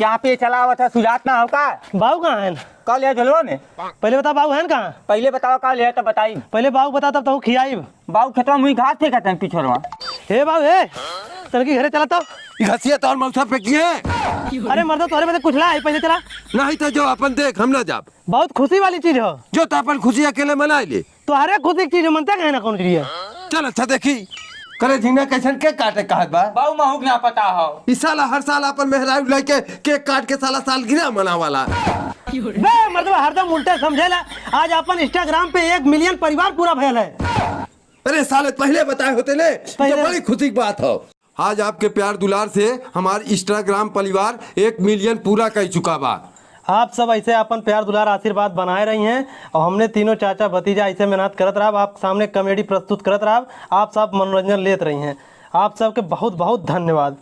यहाँ पे चला हुआ था सुजात ना हो का? बाबू कहाँ है? कल है झलवा में। पहले बता बाबू है कहाँ? पहले बताओ कल है तो बताई। पहले बाबू बता तब तो खियाई। बाबू खेतवा मुई घास थे कहते हैं पिछड़वा। हे बाबू हे चल के घरे चला तो घसिया तौर मौसा पे किए। अरे मर्द तोरे में कुछ ला पहले चला। नहीं तो जो अपन देख हम ना जाब। बहुत खुशी वाली चीज हो जो तो अपन खुशी अकेले मना ले। तो हर एक खुशी की चीज मनता है ना कौन चीज है। चल अच्छा देखी करे झींगा कैसन केक काटे कहत बा। बाबू महू ना पता हो। इस साल हर साल अपन मेहरारू लेके केक काट के साला सालगिरह मनावाला। बे मर्द हरदम उल्टे समझेला। आज अपन इंस्टाग्राम पे 1 मिलियन परिवार पूरा भयल है। अरे साले पहले बताए होते ले तो बड़ी खुशी की बात हो। आज आपके प्यार दुलार से हमार इंस्टाग्राम परिवार 1 मिलियन पूरा कर चुका बा। आप सब ऐसे अपन प्यार दुलार आशीर्वाद बनाए रही हैं और हमने तीनों चाचा भतीजा ऐसे मेहनत करत रहा। आप सामने कॉमेडी प्रस्तुत करत रहा। आप सब मनोरंजन लेत रही हैं। आप सबके बहुत बहुत धन्यवाद।